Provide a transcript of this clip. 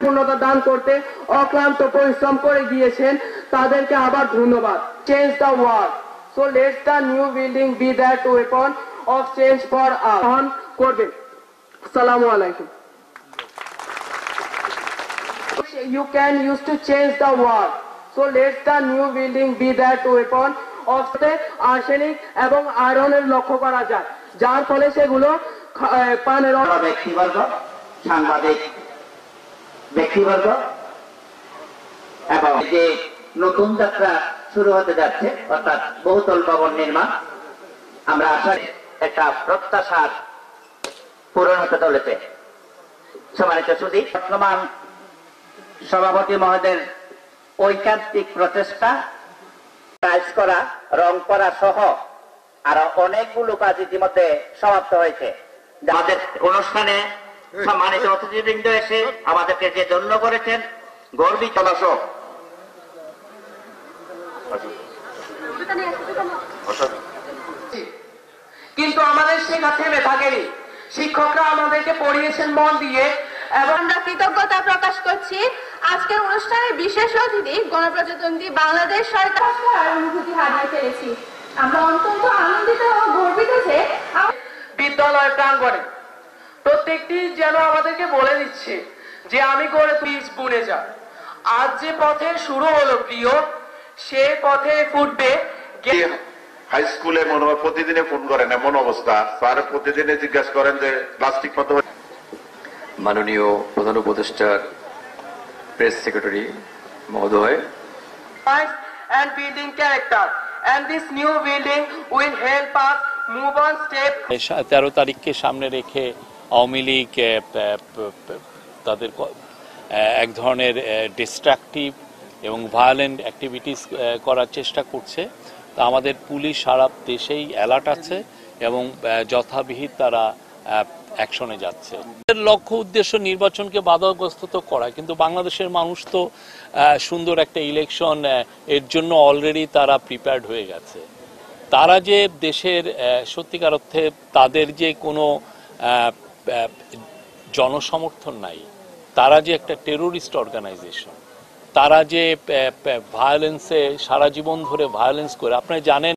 পূর্ণতা দান করতে অক্লান্ত পরিশ্রম করে গিয়েছেন, তাদেরকে আবার ধন্যবাদ। Change the world, so let's the new building be that weapon of change for us. করবেন। আসসালামু আলাইকুম। You can use to change the world, so let the new building be that weapon of arsenic এবং আয়রনের লক্ষ্য করা যায়, যার ফলে সেগুলো পানের ব্যক্তিবর্গ, সাংবাদিক ব্যক্তিবর্গ এবং যে নতুন যাত্রা শুরু হতে যাচ্ছে অর্থাৎ বহুতল ভবন নির্মাণ, আমরা আশা একটা প্রত্যাশার পূরণ হতে চলেছে। সম্মানিত সুধী, বর্তমান সভাপতি মহোদয়ের ঐকান্তিক প্রচেষ্টা, টাইলস করা, রং করা সহ আরো অনেকগুলো কাজ ইতিমধ্যে সমাপ্ত হয়েছে। আমাদের অনুষ্ঠানে সম্মানিত অতিথিবৃন্দ এসে আমাদেরকে যে ধন্য করেছেন, গর্বিত। কিন্তু আমাদের শেখা থেমে থাকেনি। শিক্ষকরা আমাদেরকে পড়িয়েছেন মন দিয়ে এবং আমরা কৃতজ্ঞতা প্রকাশ করছি আজকের অনুষ্ঠানে বিশেষ অতিথি গণপ্রজাতন্ত্রী বাংলাদেশ সরকার অনুভূতি হারিয়ে ফেলেছি। আমরা অত্যন্ত আনন্দিত ও গর্বিত যে বিদ্যালয় প্রাঙ্গণে প্রত্যেকটি যেন আমাদেরকে বলে দিচ্ছে যে আমি করে তুই স্কুলে যা। আজ যে পথে শুরু হলো প্রিয়, সে পথে ফুটবে। হাই স্কুলে মনে হয় প্রতিদিনে ফোন করেন, এমন অবস্থা স্যার প্রতিদিনে জিজ্ঞাসা করেন যে প্লাস্টিক কত। মাননীয় প্রধান উপদেষ্টার প্রেস সেক্রেটারি মহোদয়, and building character, and this new building will help us move on step। 13 তারিখকে সামনে রেখে আওয়ামী লীগ তাদের এক ধরনের ডিস্ট্রাকটিভ এবং ভায়োলেন্ট অ্যাক্টিভিটিস করার চেষ্টা করছে। তা আমাদের পুলিশ সারা দেশেই অ্যালার্ট আছে এবং যথাবিহিত তারা অ্যাকশনে যাচ্ছে। লক্ষ্য উদ্দেশ্য নির্বাচনকে বাধাগ্রস্ত তো করা, কিন্তু বাংলাদেশের মানুষ তো সুন্দর একটা ইলেকশন এর জন্য অলরেডি তারা প্রিপেয়ার্ড হয়ে গেছে। তারা যে দেশের সত্যিকার অর্থে তাদের যে কোনো জনসমর্থন নাই, তারা যে একটা টেরোরিস্ট অর্গানাইজেশন, তারা যে ভায়োলেন্সে সারা জীবন ধরে ভায়োলেন্স করে, আপনারা জানেন